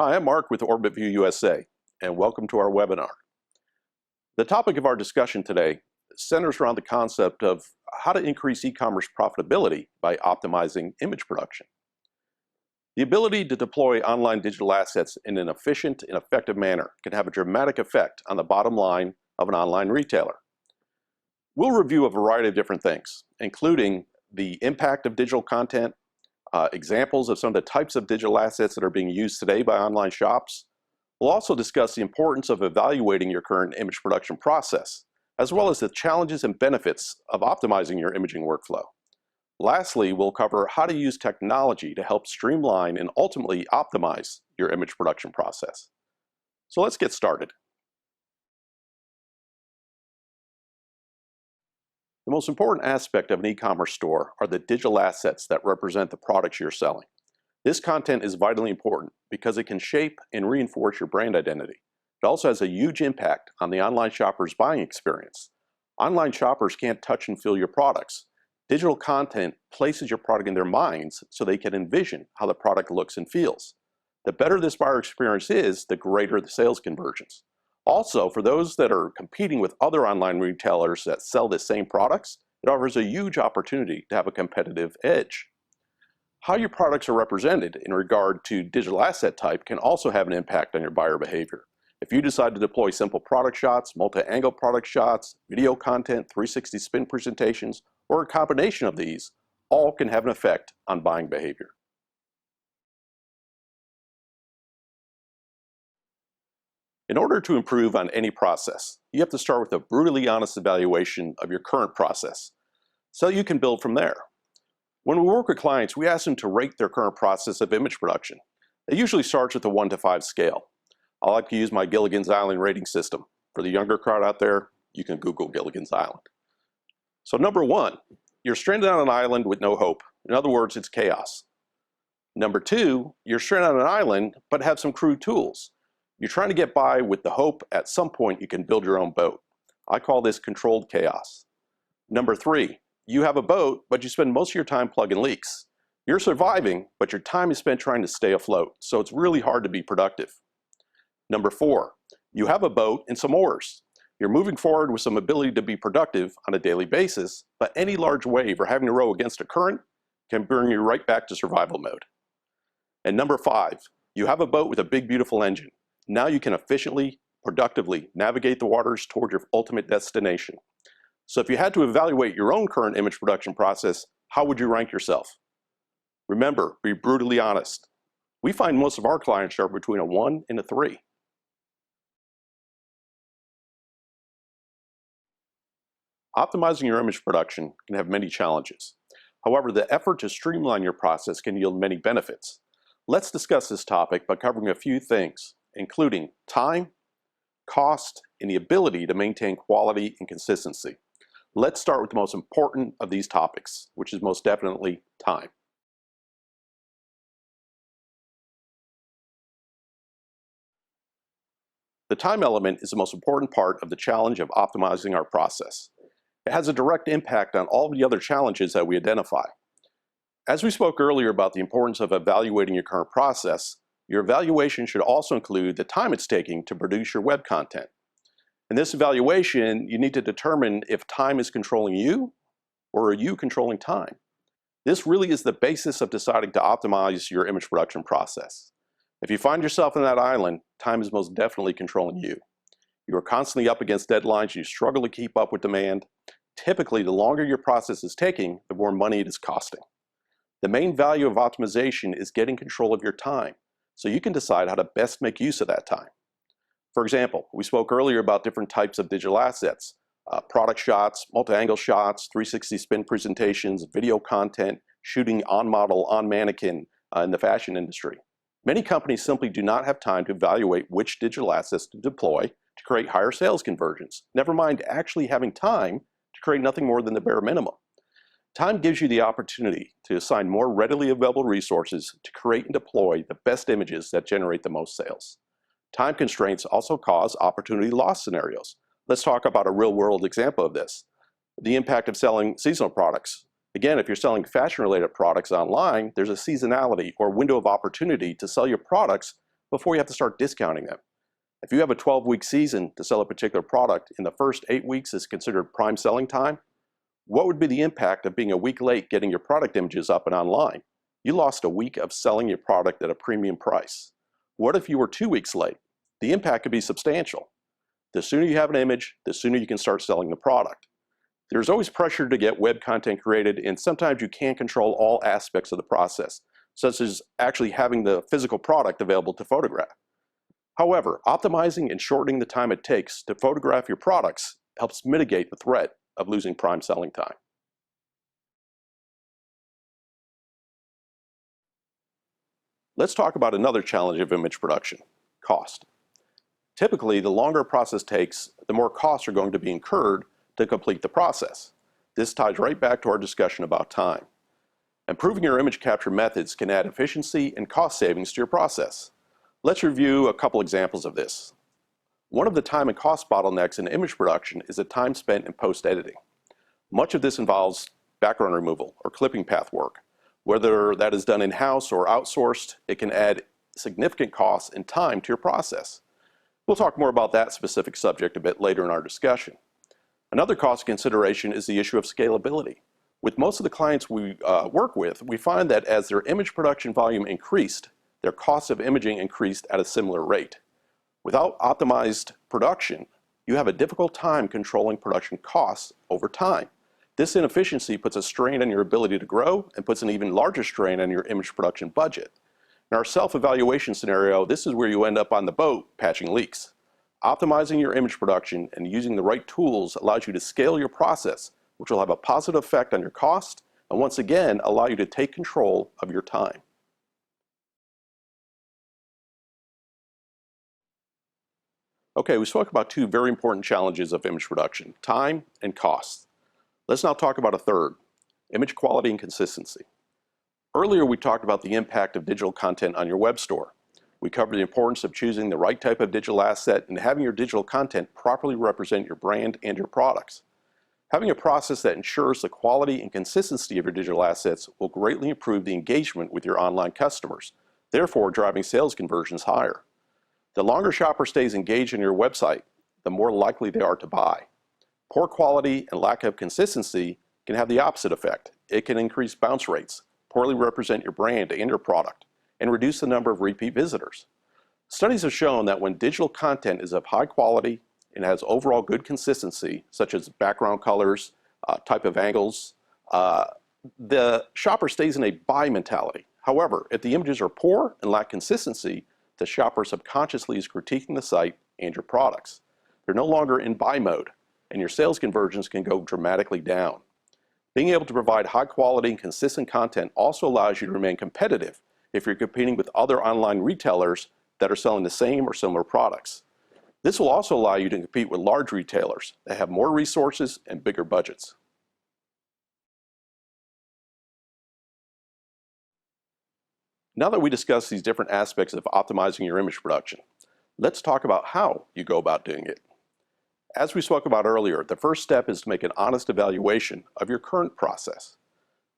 Hi, I'm Mark with OrbitView USA, and welcome to our webinar. The topic of our discussion today centers around the concept of how to increase e-commerce profitability by optimizing image production. The ability to deploy online digital assets in an efficient and effective manner can have a dramatic effect on the bottom line of an online retailer. We'll review a variety of different things, including the impact of digital content, examples of some of the types of digital assets that are being used today by online shops. We'll also discuss the importance of evaluating your current image production process, as well as the challenges and benefits of optimizing your imaging workflow. Lastly, we'll cover how to use technology to help streamline and ultimately optimize your image production process. So let's get started. The most important aspect of an e-commerce store are the digital assets that represent the products you're selling. This content is vitally important because it can shape and reinforce your brand identity. It also has a huge impact on the online shopper's buying experience. Online shoppers can't touch and feel your products. Digital content places your product in their minds so they can envision how the product looks and feels. The better this buyer experience is, the greater the sales conversions. Also, for those that are competing with other online retailers that sell the same products, it offers a huge opportunity to have a competitive edge. How your products are represented in regard to digital asset type can also have an impact on your buyer behavior. If you decide to deploy simple product shots, multi-angle product shots, video content, 360 spin presentations, or a combination of these, all can have an effect on buying behavior. In order to improve on any process, you have to start with a brutally honest evaluation of your current process, so you can build from there. When we work with clients, we ask them to rate their current process of image production. It usually starts with a 1 to 5 scale. I like to use my Gilligan's Island rating system. For the younger crowd out there, you can Google Gilligan's Island. So number 1, you're stranded on an island with no hope. In other words, it's chaos. Number 2, you're stranded on an island but have some crude tools. You're trying to get by with the hope at some point you can build your own boat. I call this controlled chaos. Number 3, you have a boat, but you spend most of your time plugging leaks. You're surviving, but your time is spent trying to stay afloat, so it's really hard to be productive. Number 4, you have a boat and some oars. You're moving forward with some ability to be productive on a daily basis, but any large wave or having to row against a current can bring you right back to survival mode. And number 5, you have a boat with a big, beautiful engine. Now you can efficiently, productively navigate the waters toward your ultimate destination. So if you had to evaluate your own current image production process, how would you rank yourself? Remember, be brutally honest. We find most of our clients are between a 1 and a 3. Optimizing your image production can have many challenges. However, the effort to streamline your process can yield many benefits. Let's discuss this topic by covering a few things, including time, cost, and the ability to maintain quality and consistency. Let's start with the most important of these topics, which is most definitely time. The time element is the most important part of the challenge of optimizing our process. It has a direct impact on all the other challenges that we identify. As we spoke earlier about the importance of evaluating your current process, your evaluation should also include the time it's taking to produce your web content. In this evaluation, you need to determine if time is controlling you, or are you controlling time? This really is the basis of deciding to optimize your image production process. If you find yourself in that island, time is most definitely controlling you. You are constantly up against deadlines, you struggle to keep up with demand. Typically, the longer your process is taking, the more money it is costing. The main value of optimization is getting control of your time, so you can decide how to best make use of that time. For example, we spoke earlier about different types of digital assets, product shots, multi-angle shots, 360 spin presentations, video content, shooting on model, on mannequin in the fashion industry. Many companies simply do not have time to evaluate which digital assets to deploy to create higher sales conversions, never mind actually having time to create nothing more than the bare minimum. Time gives you the opportunity to assign more readily available resources to create and deploy the best images that generate the most sales. Time constraints also cause opportunity loss scenarios. Let's talk about a real-world example of this. The impact of selling seasonal products. Again, if you're selling fashion-related products online, there's a seasonality or window of opportunity to sell your products before you have to start discounting them. If you have a 12-week season to sell a particular product and the first 8 weeks is considered prime selling time, what would be the impact of being a week late getting your product images up and online? You lost a week of selling your product at a premium price. What if you were 2 weeks late? The impact could be substantial. The sooner you have an image, the sooner you can start selling the product. There's always pressure to get web content created, and sometimes you can't control all aspects of the process, such as actually having the physical product available to photograph. However, optimizing and shortening the time it takes to photograph your products helps mitigate the threat of losing prime selling time. Let's talk about another challenge of image production: cost. Typically, the longer a process takes, the more costs are going to be incurred to complete the process. This ties right back to our discussion about time. Improving your image capture methods can add efficiency and cost savings to your process. Let's review a couple examples of this. One of the time and cost bottlenecks in image production is the time spent in post-editing. Much of this involves background removal or clipping path work. Whether that is done in-house or outsourced, it can add significant costs and time to your process. We'll talk more about that specific subject a bit later in our discussion. Another cost consideration is the issue of scalability. With most of the clients we work with, we find that as their image production volume increased, their cost of imaging increased at a similar rate. Without optimized production, you have a difficult time controlling production costs over time. This inefficiency puts a strain on your ability to grow and puts an even larger strain on your image production budget. In our self-evaluation scenario, this is where you end up on the boat patching leaks. Optimizing your image production and using the right tools allows you to scale your process, which will have a positive effect on your cost and once again allow you to take control of your time. Okay, we spoke about two very important challenges of image production: time and cost. Let's now talk about a third: image quality and consistency. Earlier we talked about the impact of digital content on your web store. We covered the importance of choosing the right type of digital asset and having your digital content properly represent your brand and your products. Having a process that ensures the quality and consistency of your digital assets will greatly improve the engagement with your online customers, therefore driving sales conversions higher. The longer shopper stays engaged in your website, the more likely they are to buy. Poor quality and lack of consistency can have the opposite effect. It can increase bounce rates, poorly represent your brand and your product, and reduce the number of repeat visitors. Studies have shown that when digital content is of high quality and has overall good consistency, such as background colors, type of angles, the shopper stays in a buy mentality. However, if the images are poor and lack consistency, the shopper subconsciously is critiquing the site and your products. They're no longer in buy mode, and your sales conversions can go dramatically down. Being able to provide high quality and consistent content also allows you to remain competitive if you're competing with other online retailers that are selling the same or similar products. This will also allow you to compete with large retailers that have more resources and bigger budgets. Now that we discussed these different aspects of optimizing your image production, let's talk about how you go about doing it. As we spoke about earlier, the first step is to make an honest evaluation of your current process.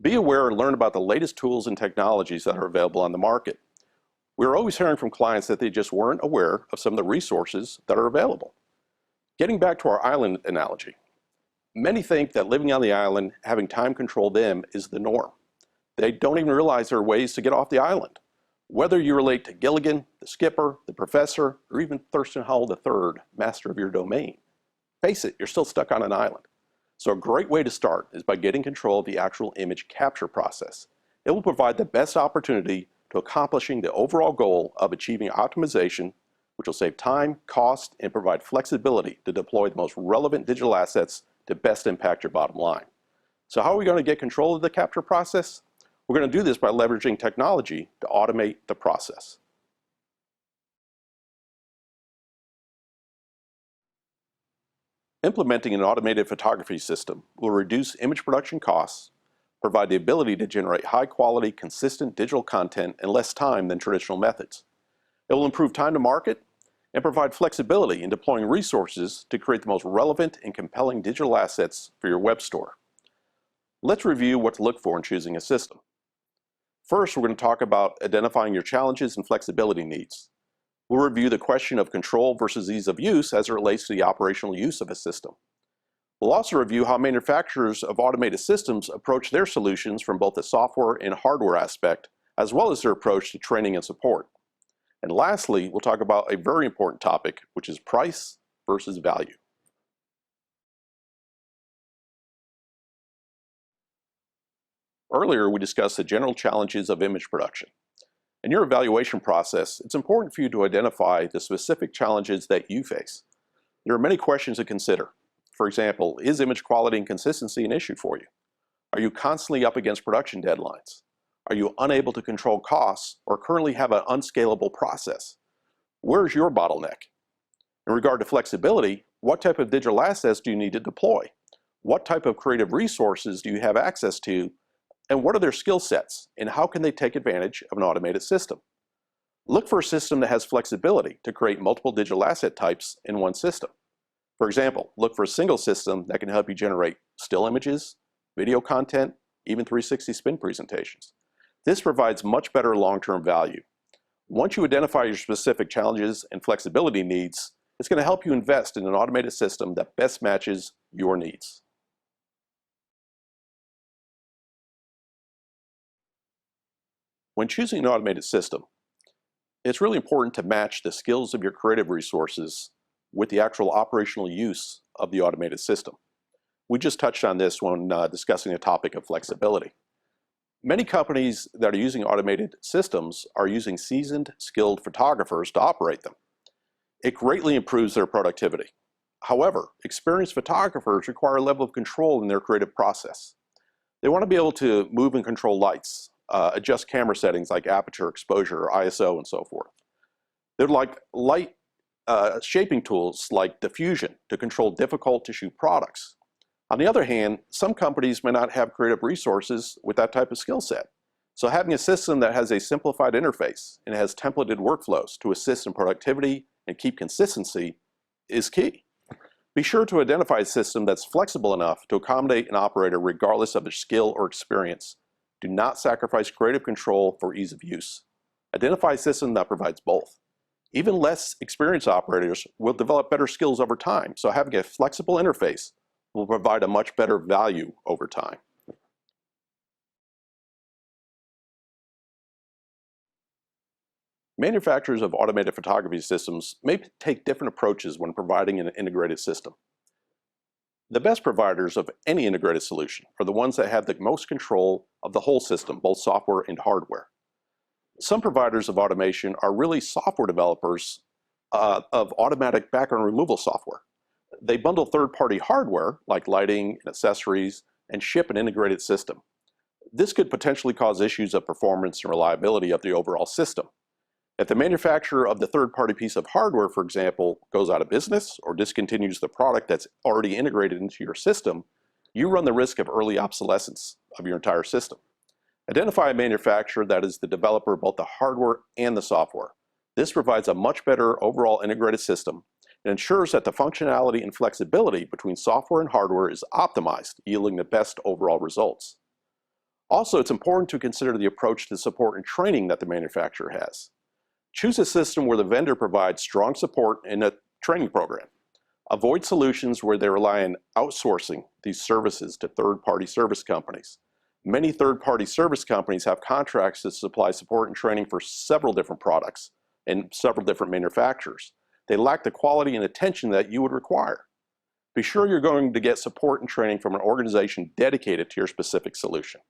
Be aware and learn about the latest tools and technologies that are available on the market. We're always hearing from clients that they just weren't aware of some of the resources that are available. Getting back to our island analogy, many think that living on the island, having time control them, is the norm. They don't even realize there are ways to get off the island. Whether you relate to Gilligan, the skipper, the professor, or even Thurston Howell III, master of your domain, face it, you're still stuck on an island. So a great way to start is by getting control of the actual image capture process. It will provide the best opportunity to accomplishing the overall goal of achieving optimization, which will save time, cost, and provide flexibility to deploy the most relevant digital assets to best impact your bottom line. So how are we going to get control of the capture process? We're going to do this by leveraging technology to automate the process. Implementing an automated photography system will reduce image production costs, provide the ability to generate high-quality, consistent digital content in less time than traditional methods. It will improve time to market and provide flexibility in deploying resources to create the most relevant and compelling digital assets for your web store. Let's review what to look for in choosing a system. First, we're going to talk about identifying your challenges and flexibility needs. We'll review the question of control versus ease of use as it relates to the operational use of a system. We'll also review how manufacturers of automated systems approach their solutions from both the software and hardware aspect, as well as their approach to training and support. And lastly, we'll talk about a very important topic, which is price versus value. Earlier, we discussed the general challenges of image production. In your evaluation process, it's important for you to identify the specific challenges that you face. There are many questions to consider. For example, is image quality and consistency an issue for you? Are you constantly up against production deadlines? Are you unable to control costs or currently have an unscalable process? Where's your bottleneck? In regard to flexibility, what type of digital assets do you need to deploy? What type of creative resources do you have access to? And what are their skill sets? And how can they take advantage of an automated system? Look for a system that has flexibility to create multiple digital asset types in one system. For example, look for a single system that can help you generate still images, video content, even 360 spin presentations. This provides much better long-term value. Once you identify your specific challenges and flexibility needs, it's going to help you invest in an automated system that best matches your needs. When choosing an automated system, it's really important to match the skills of your creative resources with the actual operational use of the automated system. We just touched on this when discussing the topic of flexibility. Many companies that are using automated systems are using seasoned, skilled photographers to operate them. It greatly improves their productivity. However, experienced photographers require a level of control in their creative process. They want to be able to move and control lights, adjust camera settings like aperture, exposure, ISO, and so forth. They'd like light shaping tools like diffusion to control difficult to shoot products. On the other hand, some companies may not have creative resources with that type of skill set. So having a system that has a simplified interface and has templated workflows to assist in productivity and keep consistency is key. Be sure to identify a system that's flexible enough to accommodate an operator regardless of their skill or experience. Do not sacrifice creative control for ease of use. Identify a system that provides both. Even less experienced operators will develop better skills over time, so having a flexible interface will provide a much better value over time. Manufacturers of automated photography systems may take different approaches when providing an integrated system. The best providers of any integrated solution are the ones that have the most control of the whole system, both software and hardware. Some providers of automation are really software developers of automatic background removal software. They bundle third-party hardware like lighting and accessories and ship an integrated system. This could potentially cause issues of performance and reliability of the overall system. If the manufacturer of the third-party piece of hardware, for example, goes out of business or discontinues the product that's already integrated into your system, you run the risk of early obsolescence of your entire system. Identify a manufacturer that is the developer of both the hardware and the software. This provides a much better overall integrated system and ensures that the functionality and flexibility between software and hardware is optimized, yielding the best overall results. Also, it's important to consider the approach to support and training that the manufacturer has. Choose a system where the vendor provides strong support in a training program. Avoid solutions where they rely on outsourcing these services to third-party service companies. Many third-party service companies have contracts to supply support and training for several different products and several different manufacturers. They lack the quality and attention that you would require. Be sure you're going to get support and training from an organization dedicated to your specific solution.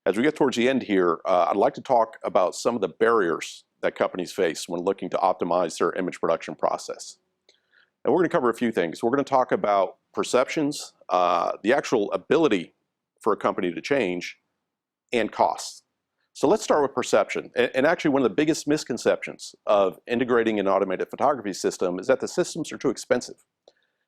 As we get towards the end here, I'd like to talk about some of the barriers that companies face when looking to optimize their image production process. And we're going to cover a few things. We're going to talk about perceptions, the actual ability for a company to change, and costs. So let's start with perception. And actually one of the biggest misconceptions of integrating an automated photography system is that the systems are too expensive.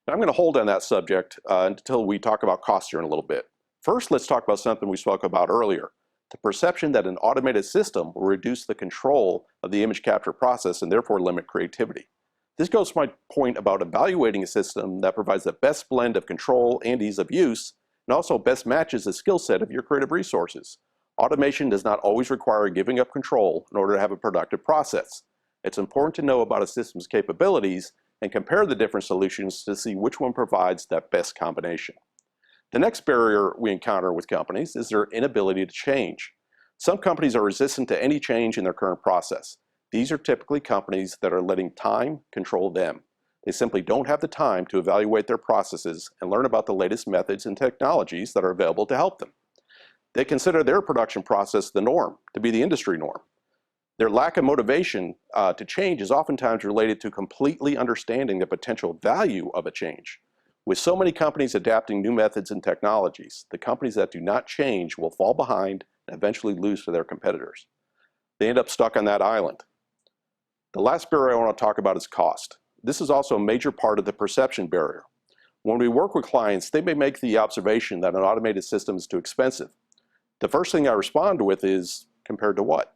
Now I'm going to hold on that subject until we talk about costs here in a little bit. First, let's talk about something we spoke about earlier, the perception that an automated system will reduce the control of the image capture process and therefore limit creativity. This goes to my point about evaluating a system that provides the best blend of control and ease of use, and also best matches the skill set of your creative resources. Automation does not always require giving up control in order to have a productive process. It's important to know about a system's capabilities and compare the different solutions to see which one provides that best combination. The next barrier we encounter with companies is their inability to change. Some companies are resistant to any change in their current process. These are typically companies that are letting time control them. They simply don't have the time to evaluate their processes and learn about the latest methods and technologies that are available to help them. They consider their production process the norm, to be the industry norm. Their lack of motivation to change is oftentimes related to completely understanding the potential value of a change. With so many companies adapting new methods and technologies, the companies that do not change will fall behind and eventually lose to their competitors. They end up stuck on that island. The last barrier I want to talk about is cost. This is also a major part of the perception barrier. When we work with clients, they may make the observation that an automated system is too expensive. The first thing I respond with is, compared to what?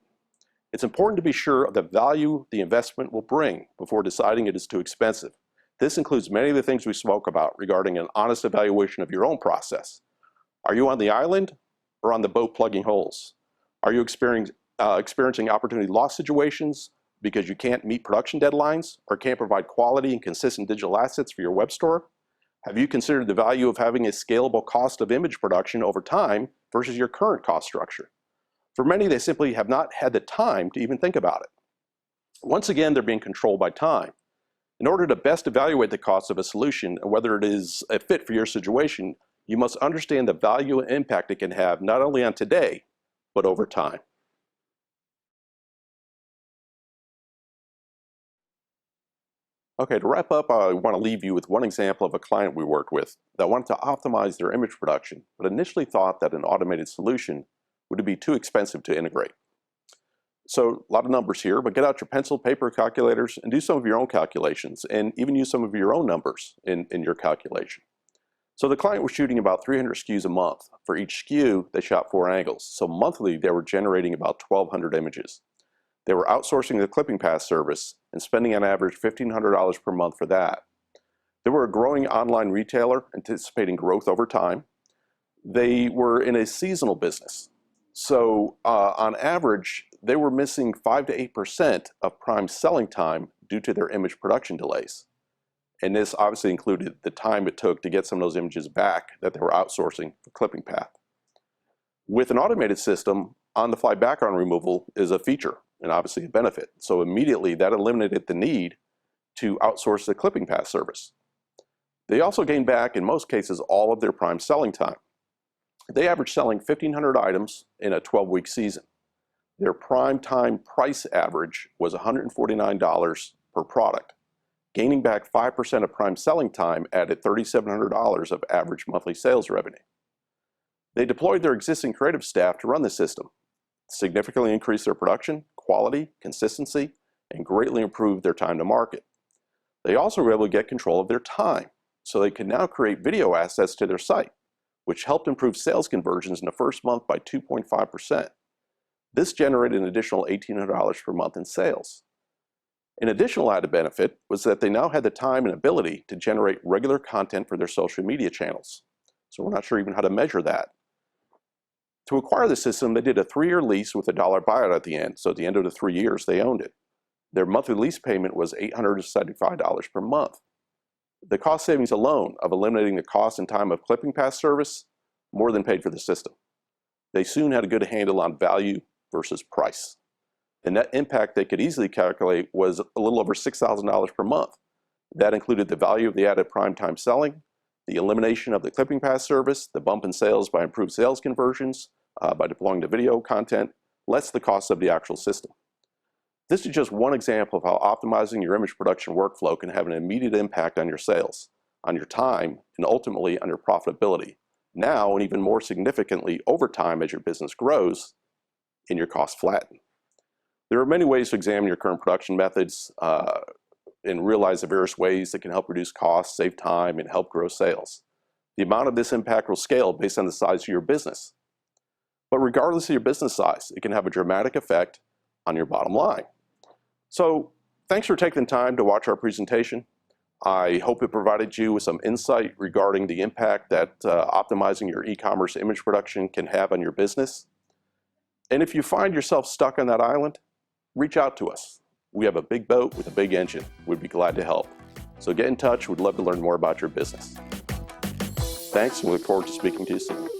It's important to be sure of the value the investment will bring before deciding it is too expensive. This includes many of the things we spoke about regarding an honest evaluation of your own process. Are you on the island or on the boat plugging holes? Are you experiencing opportunity loss situations because you can't meet production deadlines or can't provide quality and consistent digital assets for your web store? Have you considered the value of having a scalable cost of image production over time versus your current cost structure? For many, they simply have not had the time to even think about it. Once again, they're being controlled by time. In order to best evaluate the cost of a solution and whether it is a fit for your situation, you must understand the value and impact it can have not only on today, but over time. Okay, to wrap up, I want to leave you with one example of a client we worked with that wanted to optimize their image production, but initially thought that an automated solution would be too expensive to integrate. So a lot of numbers here, but get out your pencil, paper, calculators, and do some of your own calculations, and even use some of your own numbers in your calculation. So the client was shooting about 300 SKUs a month. For each SKU, they shot 4 angles. So monthly, they were generating about 1,200 images. They were outsourcing the clipping pass service and spending on average $1,500 per month for that. They were a growing online retailer, anticipating growth over time. They were in a seasonal business. So on average, they were missing 5 to 8% of prime selling time due to their image production delays. And this obviously included the time it took to get some of those images back that they were outsourcing for clipping path. With an automated system, on-the-fly background removal is a feature and obviously a benefit. So immediately that eliminated the need to outsource the clipping path service. They also gained back, in most cases, all of their prime selling time. They averaged selling 1,500 items in a 12-week season. Their prime time price average was $149 per product. Gaining back 5% of prime selling time added $3,700 of average monthly sales revenue. They deployed their existing creative staff to run the system, significantly increased their production, quality, consistency, and greatly improved their time to market. They also were able to get control of their time, so they could now create video assets to their site, which helped improve sales conversions in the first month by 2.5%. This generated an additional $1,800 per month in sales. An additional added benefit was that they now had the time and ability to generate regular content for their social media channels. So we're not sure even how to measure that. To acquire the system, they did a 3-year lease with a $1 buyout at the end. So at the end of the 3 years, they owned it. Their monthly lease payment was $875 per month. The cost savings alone of eliminating the cost and time of clipping pass service more than paid for the system. They soon had a good handle on value versus price. The net impact they could easily calculate was a little over $6,000 per month. That included the value of the added prime time selling, the elimination of the clipping pass service, the bump in sales by improved sales conversions, by deploying the video content, less the cost of the actual system. This is just one example of how optimizing your image production workflow can have an immediate impact on your sales, on your time, and ultimately on your profitability. Now, and even more significantly over time as your business grows and your costs flatten. There are many ways to examine your current production methods and realize the various ways that can help reduce costs, save time, and help grow sales. The amount of this impact will scale based on the size of your business. But regardless of your business size, it can have a dramatic effect on your bottom line. So thanks for taking the time to watch our presentation. I hope it provided you with some insight regarding the impact that optimizing your e-commerce image production can have on your business. And if you find yourself stuck on that island, reach out to us. We have a big boat with a big engine. We'd be glad to help. So get in touch. We'd love to learn more about your business. Thanks, and we look forward to speaking to you soon.